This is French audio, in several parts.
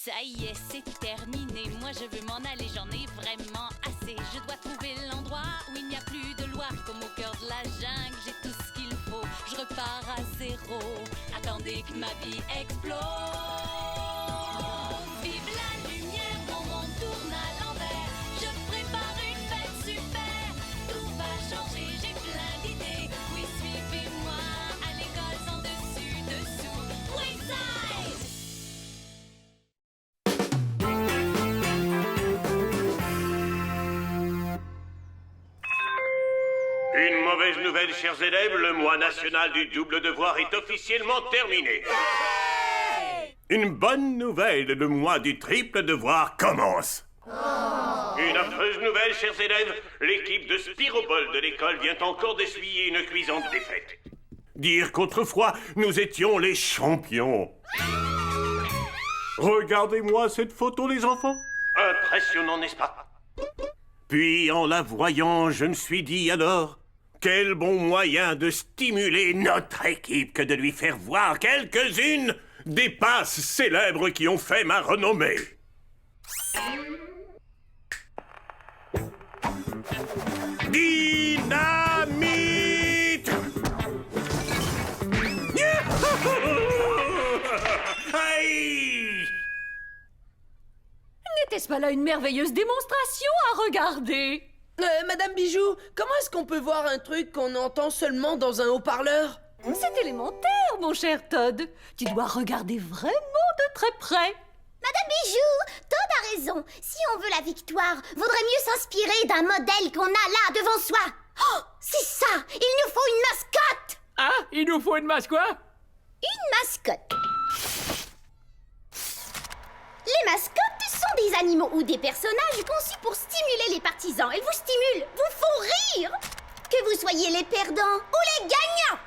Ça y est, c'est terminé. Moi, je veux m'en aller, j'en ai vraiment assez. Je dois trouver l'endroit où il n'y a plus de loi. Comme au cœur de la jungle, j'ai tout ce qu'il faut. Je repars à zéro. Attendez que ma vie explose. Vive la lumière, mon monde tourne à l'envers. Je prépare une fête super. Tout va changer, j'ai plein d'idées. Oui, suivez-moi à l'école sans dessus dessous. Wayside! Une mauvaise nouvelle, chers élèves, le mois national du double devoir est officiellement terminé. Une bonne nouvelle, le mois du triple devoir commence. Une affreuse nouvelle, chers élèves, l'équipe de Spiroball de l'école vient encore d'essuyer une cuisante défaite. Dire qu'autrefois, nous étions les champions. Regardez-moi cette photo, les enfants. Impressionnant, n'est-ce pas? Puis, en la voyant, je me suis dit alors... Quel bon moyen de stimuler notre équipe que de lui faire voir quelques-unes des passes célèbres qui ont fait ma renommée. Dynamite! Aïe! N'était-ce pas là une merveilleuse démonstration à regarder? Madame Bijou, comment est-ce qu'on peut voir un truc qu'on entend seulement dans un haut-parleur? C'est élémentaire, mon cher Todd. Tu dois regarder vraiment de très près. Madame Bijou, Todd a raison. Si on veut la victoire, vaudrait mieux s'inspirer d'un modèle qu'on a là devant soi. Oh, c'est ça! Il nous faut une mascotte! Ah, il nous faut une mascotte? Une mascotte. Les mascottes sont des animaux ou des personnages conçus pour stimuler les partisans. Elles vous stimulent, vous font rire. Que vous soyez les perdants ou les gagnants.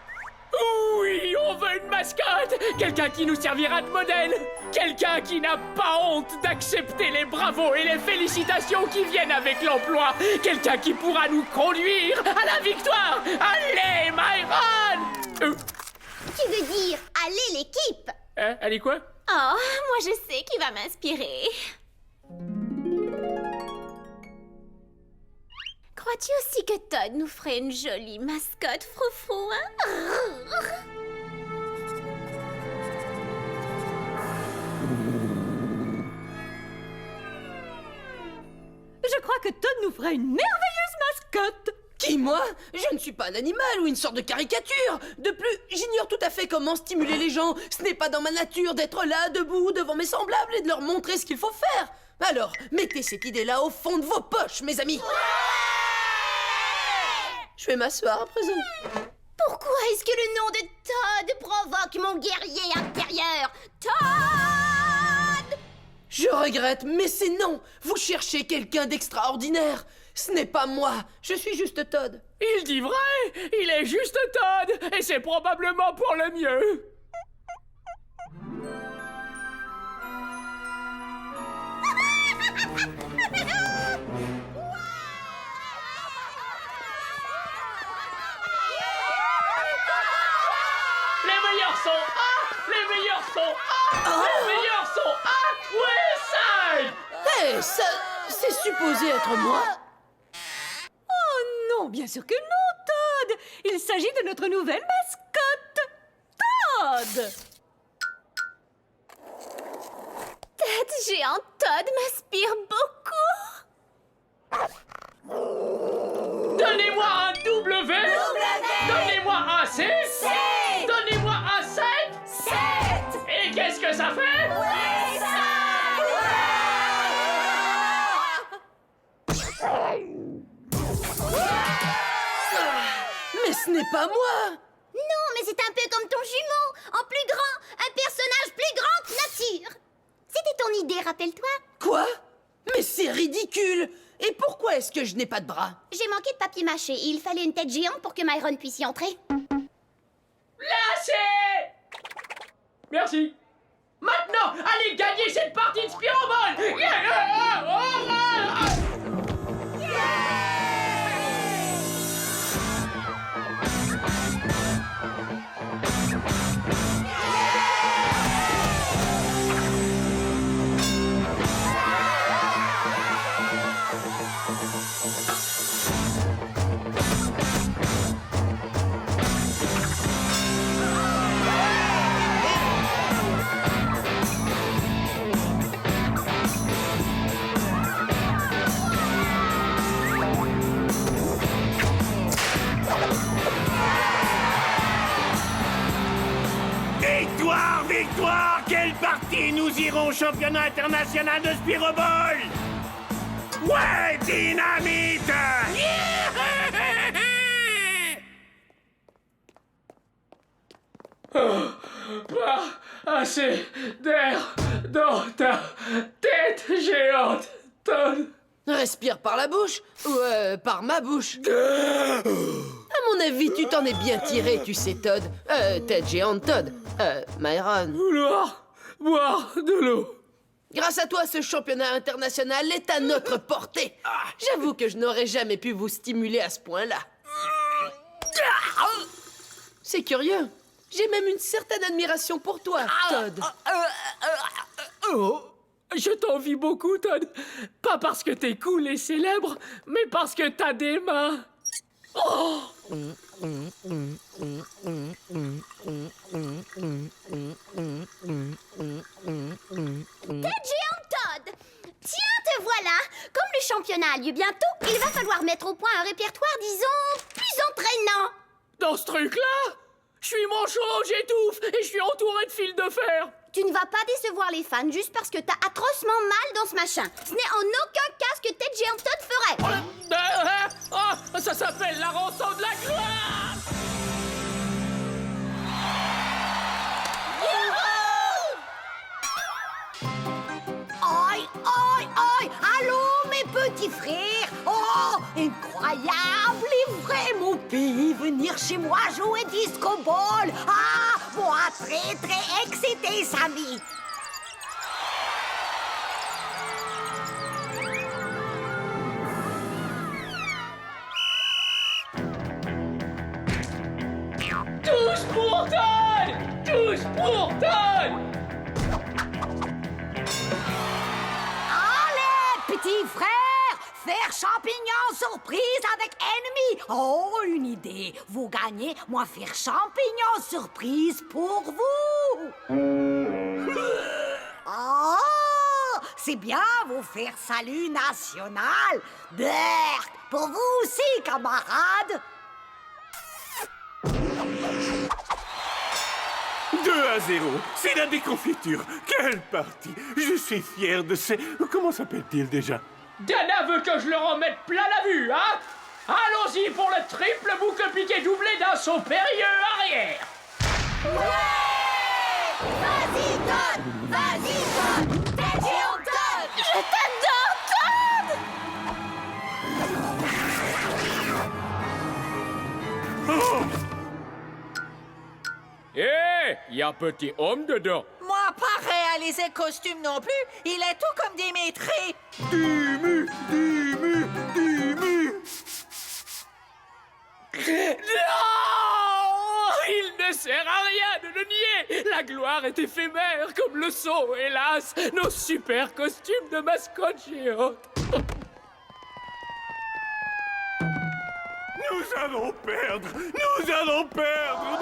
Oui, on veut une mascotte! Quelqu'un qui nous servira de modèle! Quelqu'un qui n'a pas honte d'accepter les bravos et les félicitations qui viennent avec l'emploi! Quelqu'un qui pourra nous conduire à la victoire! Allez, Myron! Tu veux dire, allez l'équipe! Allez quoi? Oh, moi je sais qui va m'inspirer. Crois-tu aussi que Todd nous ferait une jolie mascotte, Froufrou, hein? Je crois que Todd nous fera une merveilleuse mascotte. Qui, moi? Je ne suis pas un animal ou une sorte de caricature. De plus, j'ignore tout à fait comment stimuler les gens. Ce n'est pas dans ma nature d'être là, debout, devant mes semblables et de leur montrer ce qu'il faut faire. Alors, mettez cette idée-là au fond de vos poches, mes amis. Je vais m'asseoir à présent. Pourquoi est-ce que le nom de Todd provoque mon guerrier intérieur? Todd! Je regrette, mais c'est non. Vous cherchez quelqu'un d'extraordinaire. Ce n'est pas moi, je suis juste Todd. Il dit vrai! Il est juste Todd! Et c'est probablement pour le mieux! Les meilleurs sont les meilleurs sont les meilleurs sont Wayside! Hé, ça, c'est supposé être moi? Oh non, bien sûr que non, Todd. Il s'agit de notre nouvelle mascotte, Todd. Tête géante Todd m'inspire beaucoup. Donnez-moi un W! Donnez-moi un C! Donnez-moi un 7! Et qu'est-ce que ça fait? Mais ce n'est pas moi! Non, mais c'est un peu comme ton jumeau, en plus grand, un personnage plus grand que nature. C'était ton idée, rappelle-toi. Quoi? Mais c'est ridicule! Et pourquoi est-ce que je n'ai pas de bras? J'ai manqué de papier mâché et il fallait une tête géante pour que Myron puisse y entrer. Lâchez! Merci. Maintenant, allez gagner cette partie de Spiroball! victoire! Quelle partie! Nous irons au championnat international de Spiroball! Ouais, dynamite! Pas assez d'air dans ta tête géante, Todd. Respire par la bouche ou par ma bouche. À mon avis, tu t'en es bien tiré, tu sais, Todd. Tête géante, Todd. Myron. Vouloir boire de l'eau. Grâce à toi, ce championnat international est à notre portée. J'avoue que je n'aurais jamais pu vous stimuler à ce point-là. C'est curieux. J'ai même une certaine admiration pour toi, Todd. Je t'envie beaucoup, Todd. Pas parce que t'es cool et célèbre, mais parce que t'as des mains. Oh! Tête géante Todd! Tiens, te voilà! Comme le championnat a lieu bientôt, il va falloir mettre au point un répertoire, disons, plus entraînant. Dans ce truc-là, je suis manchot, j'étouffe et je suis entouré de fils de fer. Tu ne vas pas décevoir les fans juste parce que t'as atrocement mal dans ce machin. Ce n'est en aucun cas ce que Tête géante Todd ferait. Ça s'appelle la rançon de la gloire. Aïe, aïe, aïe! Allô, mes petits frères! Oh, incroyable! Et vrai, mon pays, venir chez moi jouer disco ball! Ah, moi, très, très excité, Samy! Tous pour Todd! Tous pour Todd! Allez, petits frères! Faire champignon surprise avec ennemi! Oh, une idée! Vous gagnez, moi faire champignon surprise pour vous! Oh! C'est bien vous faire salut national! Berk! Pour vous aussi, camarades! 2-0, c'est la déconfiture. Quelle partie! Je suis fier de ces... Comment s'appelle-t-il déjà? Dana veut que je le remette plein la vue, hein? Allons-y pour le triple boucle piqué doublé d'un saut périlleux arrière. Vas-y, Todd! Vas-y, Todd! Tête géante Todd! Je t'adore, Todd! Oh! Hé, y a petit homme dedans. Moi, pas réaliser costume non plus. Il est tout comme Dimitri. Dimu! Non! Il ne sert à rien de le nier. La gloire est éphémère comme le saut, hélas. Nos super costumes de mascotte géante. Nous allons perdre! Nous allons perdre!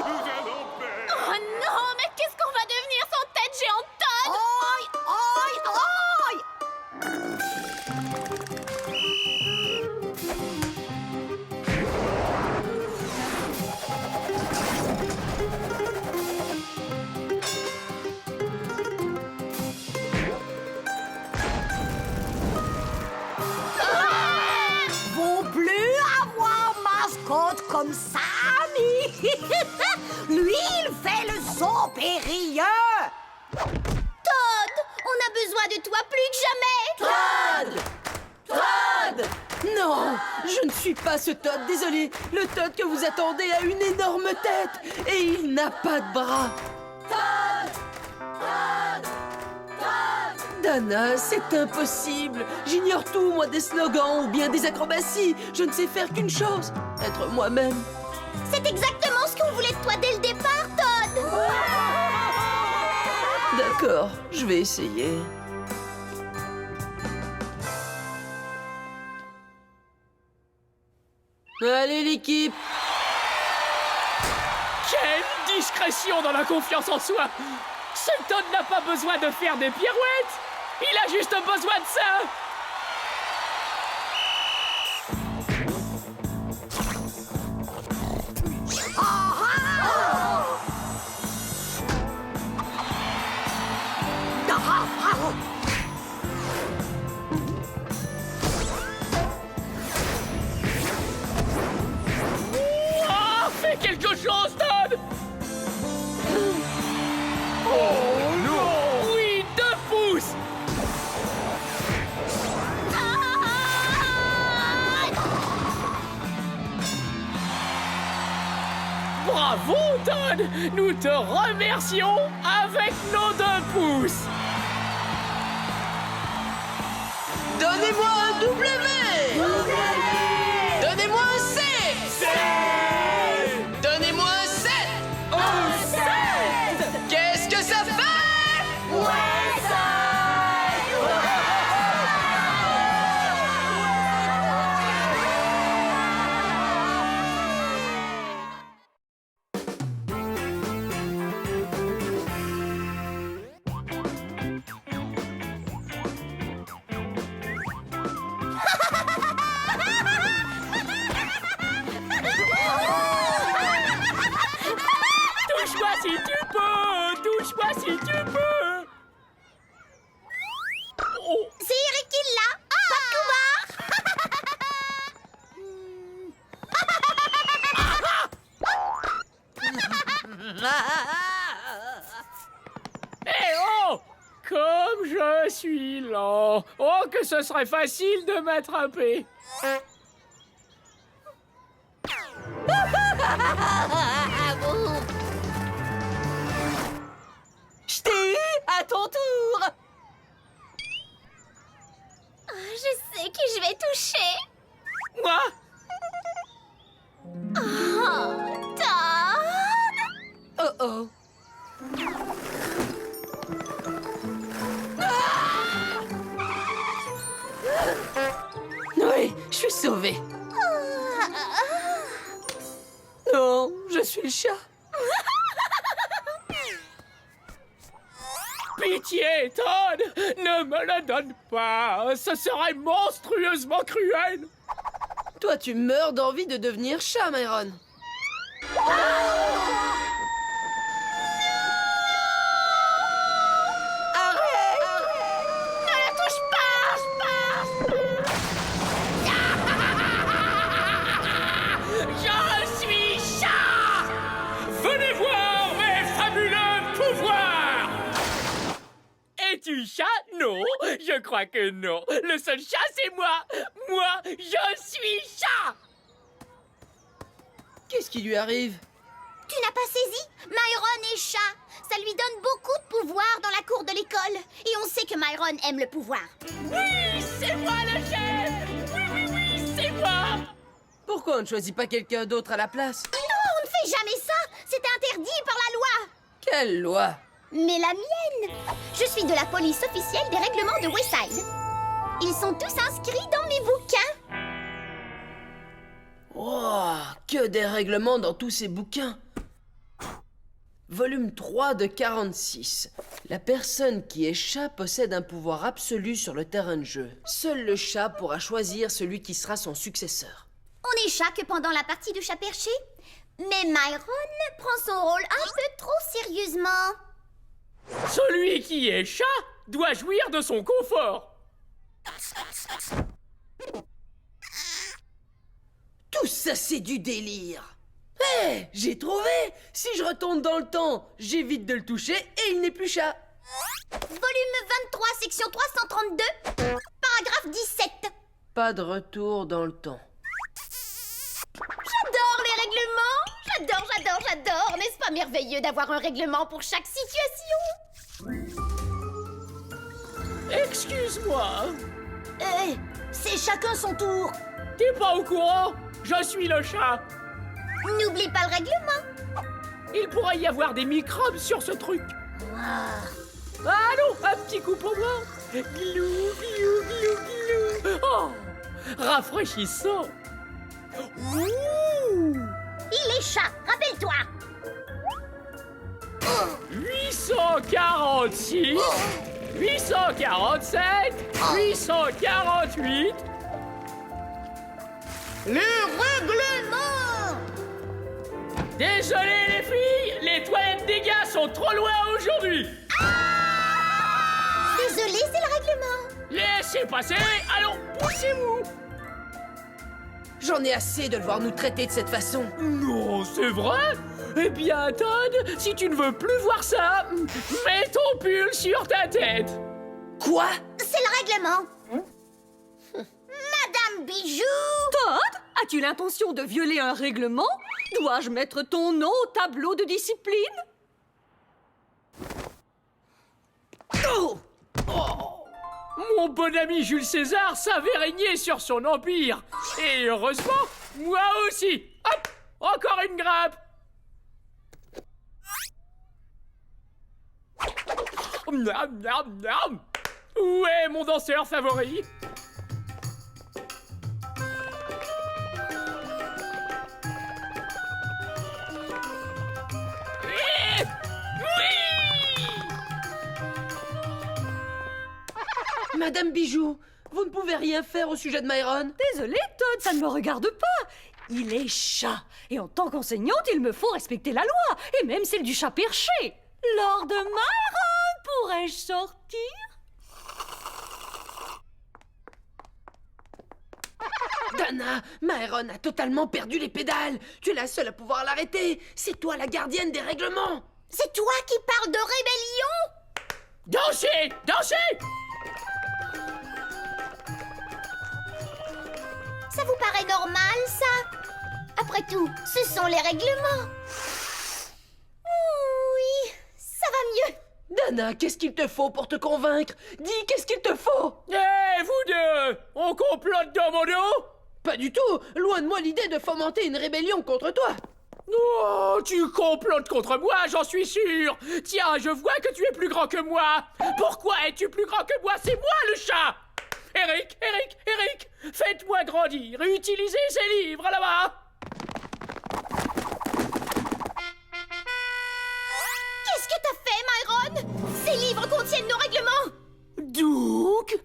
Oh non, mais qu'est-ce qu'on va devenir sans Tête géante Todd? Aïe, aïe, aïe! Vaut plus avoir mascotte comme Sammy. Lui, il fait le saut périlleux. Todd, on a besoin de toi plus que jamais. Todd! Non, je ne suis pas ce Todd, désolé. Le Todd que vous attendez a une énorme tête et il n'a pas de bras. Dana, c'est impossible. J'ignore tout, moi, des slogans ou bien des acrobaties. Je ne sais faire qu'une chose, être moi-même. C'est exactement ce qu'on voulait de toi dès le départ, Todd. D'accord, je vais essayer. Allez, l'équipe! Quelle discrétion dans la confiance en soi. Ce Todd n'a pas besoin de faire des pirouettes. Il a juste besoin de ça. Ah, fais quelque chose, Todd! Oh non! Oui, 2 pouces! Bravo, Todd! Nous te remercions avec nos 2 pouces! Donnez-moi un W! Donnez-moi un C! Donnez-moi un 7! Qu'est-ce que ça fait? Touche-moi si tu peux! Touche-moi si tu peux! Oh! C'est Eric qui l'a. Eh oh! Comme je suis lent! Oh, que ce serait facile de m'attraper! Je t'ai eu à ton tour! Je sais qui je vais toucher. Moi? Oh, Todd. Oh oh! Oui, je suis sauvé. Non, je suis le chat. Pitié, Todd! Ne me le donne pas! Ce serait monstrueusement cruel! Toi, tu meurs d'envie de devenir chat, Myron. Je suis chat! Venez voir mes fabuleux pouvoirs! Es-tu chat? Non, je crois que non. Le seul chat, c'est moi! Moi, je suis chat! Qu'est-ce qui lui arrive? Tu n'as pas saisi? Myron est chat. Ça lui donne beaucoup de pouvoir dans la cour de l'école. Et on sait que Myron aime le pouvoir. Oui, c'est moi le chef! Oui, c'est moi! Pourquoi on ne choisit pas quelqu'un d'autre à la place? Non, on ne fait jamais ça. C'est interdit par la loi. Quelle loi? Mais la mienne. Je suis de la police officielle des règlements de Wayside. Ils sont tous inscrits dans mes bouquins. Oh, que des règlements dans tous ces bouquins. Volume 3 de 46. La personne qui est chat possède un pouvoir absolu sur le terrain de jeu. Seul le chat pourra choisir celui qui sera son successeur. On n'est chat que pendant la partie de chat perché. Mais Myron prend son rôle un peu trop sérieusement. Celui qui est chat doit jouir de son confort. Tout ça, c'est du délire. Hé, j'ai trouvé. Si je retourne dans le temps, j'évite de le toucher et il n'est plus chat. Volume 23, section 332, paragraphe 17. Pas de retour dans le temps. J'adore les règlements. J'adore. N'est-ce pas merveilleux d'avoir un règlement pour chaque situation? Excuse-moi. Hé, c'est chacun son tour. T'es pas au courant? Je suis le chat. N'oublie pas le règlement. Il pourrait y avoir des microbes sur ce truc. Allons, un petit coup pour moi. Glou, glou, glou, glou. Oh, rafraîchissant. Ouh. Il est chat, rappelle-toi. 846, 847, 848. Le règlement. Désolé les filles, les toilettes des gars sont trop loin aujourd'hui. laissez passer. Allons, poussez-vous. J'en ai assez de le voir nous traiter de cette façon. Non, c'est vrai? Eh bien, Todd, si tu ne veux plus voir ça, mets ton pull sur ta tête. Quoi? C'est le règlement. Madame Bijou! Todd, as-tu l'intention de violer un règlement? Dois-je mettre ton nom au tableau de discipline? Oh! Mon bon ami Jules César savait régner sur son empire. Et heureusement, moi aussi. Hop, encore une grappe. Miam, miam, miam. Où est mon danseur favori? Madame Bijou, vous ne pouvez rien faire au sujet de Myron? Désolé, Todd, ça ne me regarde pas. Il est chat. Et en tant qu'enseignante, il me faut respecter la loi. Et même celle du chat perché. Lord Myron, pourrais-je sortir? Dana, Myron a totalement perdu les pédales. Tu es la seule à pouvoir l'arrêter. C'est toi la gardienne des règlements. C'est toi qui parles de rébellion? Dansez, dansez. Ça vous paraît normal, ça? Après tout, ce sont les règlements. Oui, ça va mieux. Dana, qu'est-ce qu'il te faut pour te convaincre? Dis, qu'est-ce qu'il te faut? Eh, vous deux, on complote dans mon dos? Pas du tout. Loin de moi l'idée de fomenter une rébellion contre toi. Oh, tu complotes contre moi, j'en suis sûr. Tiens, je vois que tu es plus grand que moi. Pourquoi es-tu plus grand que moi? C'est moi le chat. Eric, faites-moi grandir et utilisez ces livres là-bas. Qu'est-ce que t'as fait, Myron? Ces livres contiennent nos règlements. Donc,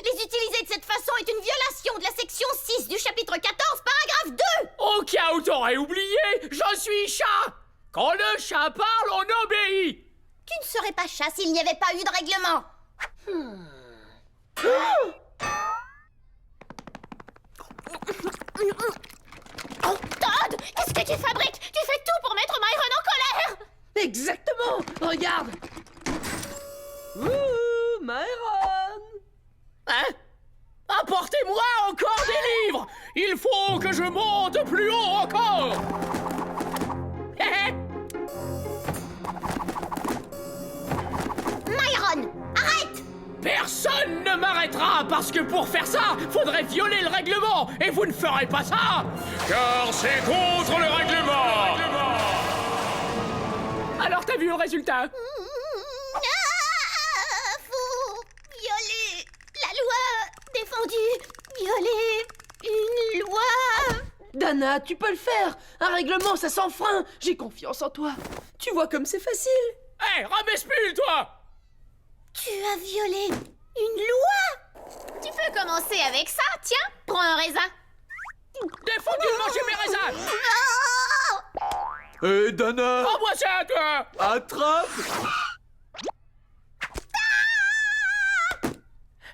Les utiliser de cette façon est une violation de la section 6 du chapitre 14, paragraphe 2. au cas où t'aurais oublié, je suis chat. Quand le chat parle, on obéit. Tu ne serais pas chat s'il n'y avait pas eu de règlement. Oh, Todd, qu'est-ce que tu fabriques? Tu fais tout pour mettre Myron en colère. Exactement. Regarde. Ouh, Myron. Hein? Apportez-moi encore des livres. Il faut que je monte plus haut encore. Myron, arrête! Personne ne m'arrêtera parce que pour faire ça, faudrait violer le règlement et vous ne ferez pas ça. Car c'est contre le règlement. Alors t'as vu le résultat? Faut violer la loi défendue. Violer une loi. Dana, tu peux le faire. Un règlement, ça s'enfreint. J'ai confiance en toi. Tu vois comme c'est facile. Hé, Ramespule, toi! Tu as violé une loi. Tu peux commencer avec ça, tiens, prends un raisin. Défendu de manger mes raisins! Oh. Hé, Dana! Prends-moi ça, toi! Attrape!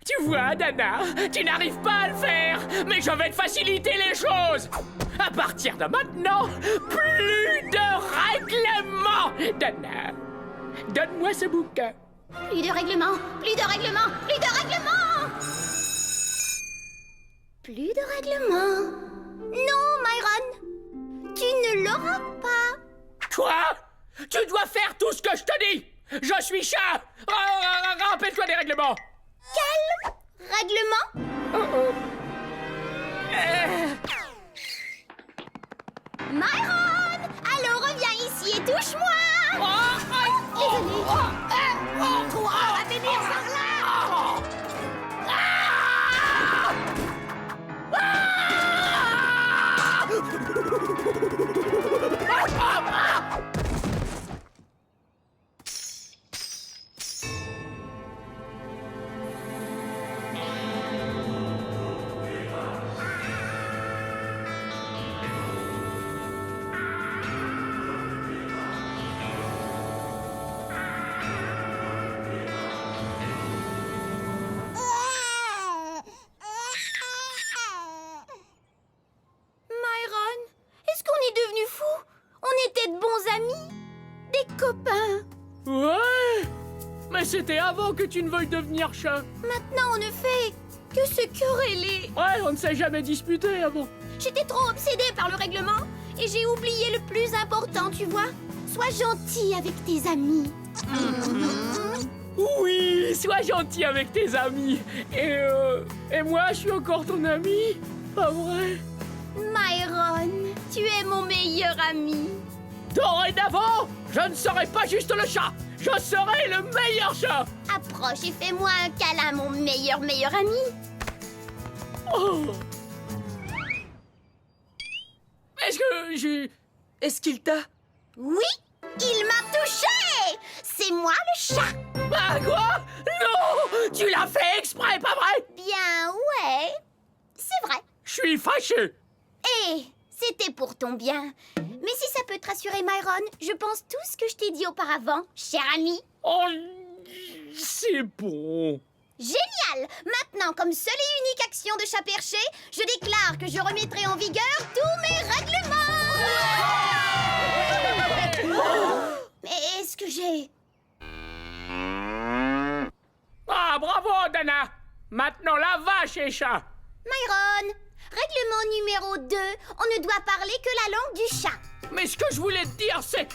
Tu vois, Dana, tu n'arrives pas à le faire, mais je vais te faciliter les choses! À partir de maintenant, plus de règlements! Dana, donne-moi ce bouquin. Plus de règlement, plus de règlement, plus de règlement. Plus de règlement. Non, Myron, tu ne l'auras pas. Quoi? Tu dois faire tout ce que je te dis! Je suis chat! Rappelle-toi des règlements! Quel règlement? Myron, allô, reviens ici et touche-moi. Désolé. Toi, va venir par là. Mais c'était avant que tu ne veuilles devenir chat. Maintenant, on ne fait que se quereller. Ouais, on ne s'est jamais disputé avant. J'étais trop obsédée par le règlement et j'ai oublié le plus important, tu vois. Sois gentil avec tes amis. Oui, sois gentil avec tes amis. Et moi, je suis encore ton ami. Pas vrai? Myron, tu es mon meilleur ami. Dorénavant, je ne serai pas juste le chat. Je serai le meilleur chat. Approche et fais-moi un câlin, mon meilleur ami. Oh. Est-ce que j'ai... Est-ce qu'il t'a... Oui, il m'a touché. C'est moi le chat. Ah quoi? Non! Tu l'as fait exprès, pas vrai? Bien, ouais. C'est vrai. Je suis fâché. Et c'était pour ton bien. Mais si ça peut te rassurer, Myron, je pense tout ce que je t'ai dit auparavant, cher ami. Oh, c'est bon. Génial! Maintenant, comme seule et unique action de chat perché, je déclare que je remettrai en vigueur tous mes règlements! Mais est-ce que j'ai... Ah, bravo, Dana. Maintenant, la vache est chat. Myron, règlement numéro 2, on ne doit parler que la langue du chat. Mais ce que je voulais te dire, c'est...